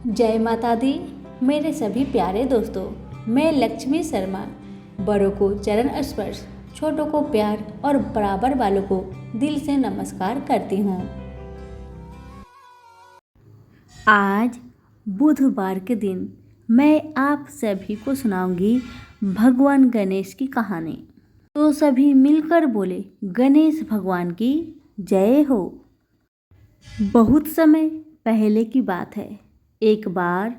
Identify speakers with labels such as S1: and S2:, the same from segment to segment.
S1: जय माता दी। मेरे सभी प्यारे दोस्तों, मैं लक्ष्मी शर्मा बड़ों को चरण स्पर्श, छोटों को प्यार और बराबर वालों को दिल से नमस्कार करती हूँ। आज बुधवार के दिन मैं आप सभी को सुनाऊंगी भगवान गणेश की कहानी। तो सभी मिलकर बोले, गणेश भगवान की जय हो। बहुत समय पहले की बात है। एक बार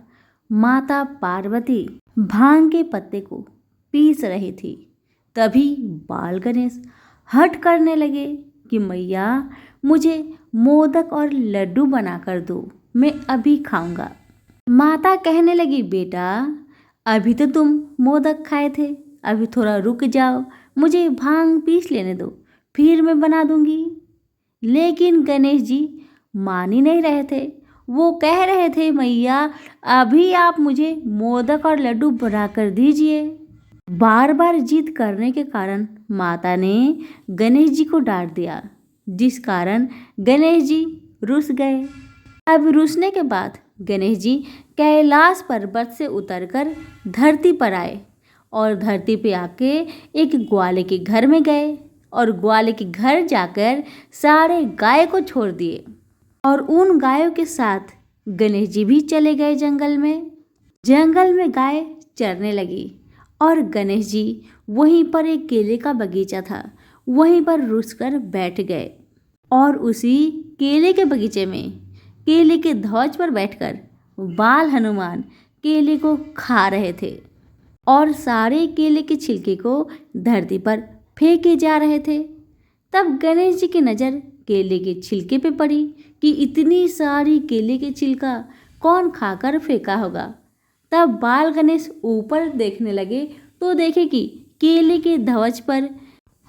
S1: माता पार्वती भांग के पत्ते को पीस रही थी। तभी बाल गणेश हठ करने लगे कि मैया, मुझे मोदक और लड्डू बनाकर दो, मैं अभी खाऊंगा। माता कहने लगी, बेटा अभी तो तुम मोदक खाए थे, अभी थोड़ा रुक जाओ, मुझे भांग पीस लेने दो, फिर मैं बना दूंगी। लेकिन गणेश जी मान ही नहीं रहे थे। वो कह रहे थे, मैया अभी आप मुझे मोदक और लड्डू बना कर दीजिए। बार बार जिद करने के कारण माता ने गणेश जी को डांट दिया, जिस कारण गणेश जी रुस गए। अब रुसने के बाद गणेश जी कैलाश पर्वत से उतरकर धरती पर आए और धरती पे आके एक ग्वाले के घर में गए और ग्वाले के घर जाकर सारे गाय को छोड़ दिए और उन गायों के साथ गणेश जी भी चले गए जंगल में। जंगल में गाय चरने लगी और गणेश जी वहीं पर एक केले का बगीचा था, वहीं पर रुसकर बैठ गए और उसी केले के बगीचे में केले के ध्वज पर बैठकर बाल हनुमान केले को खा रहे थे और सारे केले के छिलके को धरती पर फेंके जा रहे थे। तब गणेश जी की नज़र केले के छिलके पे पड़ी कि इतनी सारी केले के छिलका कौन खाकर फेंका होगा। तब बाल गणेश ऊपर देखने लगे तो देखे कि केले के ध्वज पर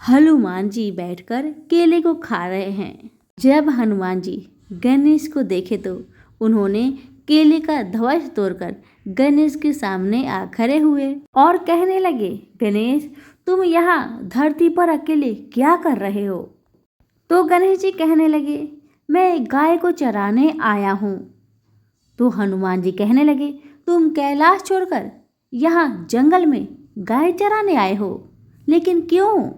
S1: हनुमान जी बैठकर केले को खा रहे हैं। जब हनुमान जी गणेश को देखे तो उन्होंने केले का ध्वज तोड़कर गणेश के सामने आ खड़े हुए और कहने लगे, गणेश तुम यहाँ धरती पर अकेले क्या कर रहे हो? तो गणेश जी कहने लगे, मैं गाय को चराने आया हूँ। तो हनुमान जी कहने लगे, तुम कैलाश छोड़कर यहाँ जंगल में गाय चराने आए हो, लेकिन क्यों?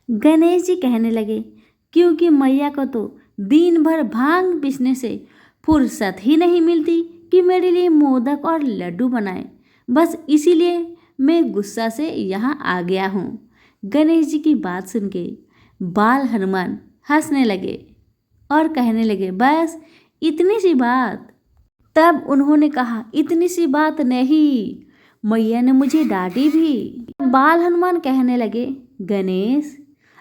S1: गणेश जी कहने लगे, क्योंकि मैया को तो दिन भर भांग पीसने से फुर्सत ही नहीं मिलती कि मेरे लिए मोदक और लड्डू बनाए, बस इसीलिए मैं गुस्सा से यहाँ आ गया हूँ। गणेश जी की बात सुन के बाल हनुमान हंसने लगे और कहने लगे, बस इतनी सी बात? तब उन्होंने कहा, इतनी सी बात नहीं, मैया ने मुझे डांटी भी। बाल हनुमान कहने लगे, गणेश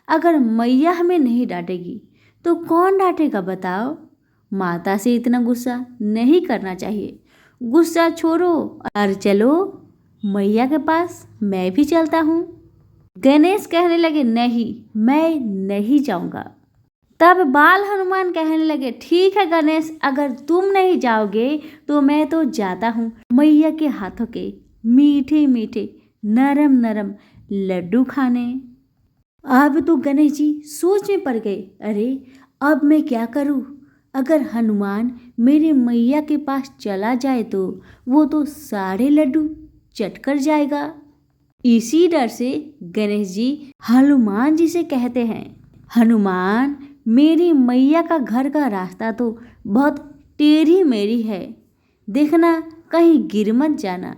S1: अगर मैया हमें नहीं डांटेगी तो कौन डांटेगा बताओ? माता से इतना गुस्सा नहीं करना चाहिए। गुस्सा छोड़ो और चलो मैया के पास मैं भी चलता हूँ। गणेश कहने लगे, नहीं मैं नहीं जाऊँगा। तब बाल हनुमान कहने लगे, ठीक है गणेश, अगर तुम नहीं जाओगे तो मैं तो जाता हूँ मैया के हाथों के मीठे मीठे नरम नरम लड्डू खाने। अब तो गणेश जी सोच में पड़ गए, अरे अब मैं क्या करूँ? अगर हनुमान मेरे मैया के पास चला जाए तो वो तो सारे लड्डू चट कर जाएगा। इसी डर से गणेश जी हनुमान जी से कहते हैं, हनुमान मेरी मैया का घर का रास्ता तो बहुत टेढ़ी मेढ़ी है, देखना कहीं गिर मत जाना।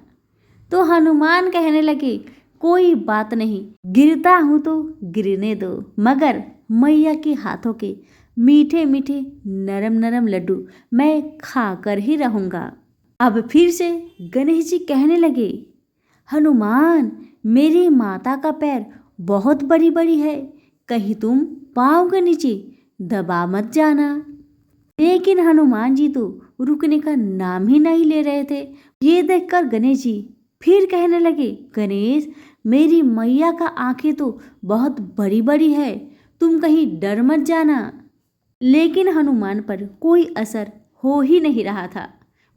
S1: तो हनुमान कहने लगे, कोई बात नहीं, गिरता हूँ तो गिरने दो, मगर मैया के हाथों के मीठे मीठे नरम नरम लड्डू मैं खाकर ही रहूँगा। अब फिर से गणेश जी कहने लगे, हनुमान मेरी माता का पैर बहुत बड़ी बड़ी है, कहीं तुम पाँव के नीचे दबा मत जाना। लेकिन हनुमान जी तो रुकने का नाम ही नहीं ले रहे थे। ये देखकर गणेश जी फिर कहने लगे, गणेश मेरी मैया का आंखें तो बहुत बड़ी बड़ी है, तुम कहीं डर मत जाना। लेकिन हनुमान पर कोई असर हो ही नहीं रहा था,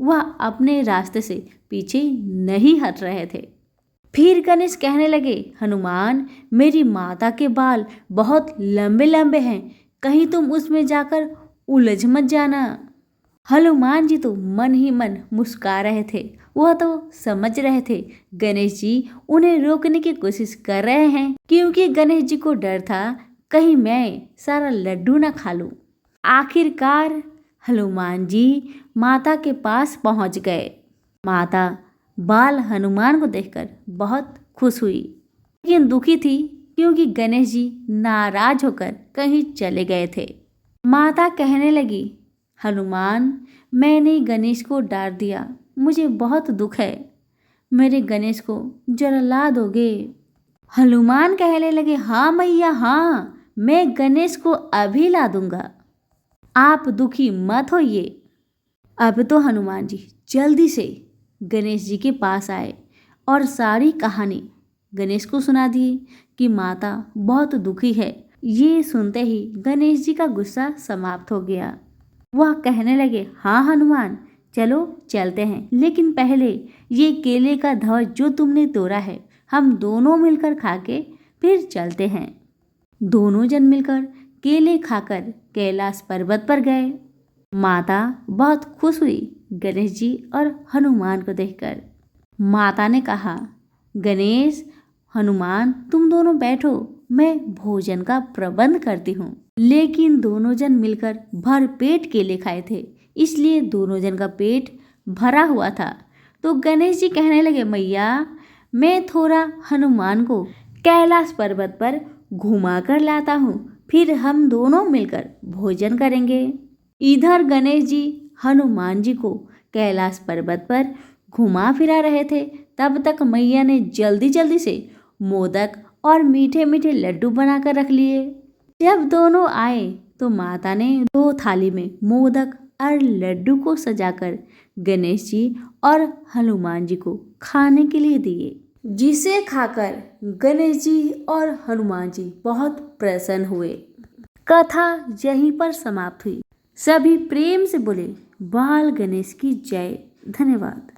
S1: वह अपने रास्ते से पीछे नहीं हट रहे थे। फिर गणेश कहने लगे, हनुमान मेरी माता के बाल बहुत लंबे लंबे हैं, कहीं तुम उसमें जाकर उलझ मत जाना। हनुमान जी तो मन ही मन मुस्कुरा रहे थे। वह तो समझ रहे थे गणेश जी उन्हें रोकने की कोशिश कर रहे हैं, क्योंकि गणेश जी को डर था कहीं मैं सारा लड्डू ना खा लूं। आखिरकार हनुमान जी माता के पास पहुंच गए। माता बाल हनुमान को देखकर बहुत खुश हुई, लेकिन दुखी थी क्योंकि गणेश जी नाराज होकर कहीं चले गए थे। माता कहने लगी, हनुमान, मैंने गणेश को डांट दिया, मुझे बहुत दुख है, मेरे गणेश को जरा ला दोगे? हनुमान कहने लगे, हाँ मैया हाँ, मैं गणेश को अभी ला दूंगा, आप दुखी मत होइए। अब तो हनुमान जी जल्दी से गणेश जी के पास आए और सारी कहानी गणेश को सुना दी कि माता बहुत दुखी है। ये सुनते ही गणेश जी का गुस्सा समाप्त हो गया। वह कहने लगे, हाँ हनुमान, चलो चलते हैं, लेकिन पहले ये केले का ध्वज जो तुमने तोड़ा है हम दोनों मिलकर खा के फिर चलते हैं। दोनों जन मिलकर केले खाकर कैलाश पर्वत पर गए। माता बहुत खुश हुई गणेश जी और हनुमान को देखकर। माता ने कहा, गणेश, हनुमान, तुम दोनों बैठो, मैं भोजन का प्रबंध करती हूँ। लेकिन दोनों जन मिलकर भर पेट केले खाए थे, इसलिए दोनों जन का पेट भरा हुआ था। तो गणेश जी कहने लगे, मैया, मैं थोड़ा हनुमान को कैलाश पर्वत पर घुमा कर लाता हूँ, फिर हम दोनों मिलकर भोजन करेंगे। इधर गणेश जी हनुमान जी को कैलाश पर्वत पर घुमा फिरा रहे थे, तब तक मैया ने जल्दी जल्दी से मोदक और मीठे मीठे लड्डू बनाकर रख लिए। जब दोनों आए तो माता ने 2 थाली में मोदक और लड्डू को सजाकर गणेश जी और हनुमान जी को खाने के लिए दिए, जिसे खाकर गणेश जी और हनुमान जी बहुत प्रसन्न हुए। कथा यहीं पर समाप्त हुई। सभी प्रेम से बोले, बाल गणेश की जय। धन्यवाद।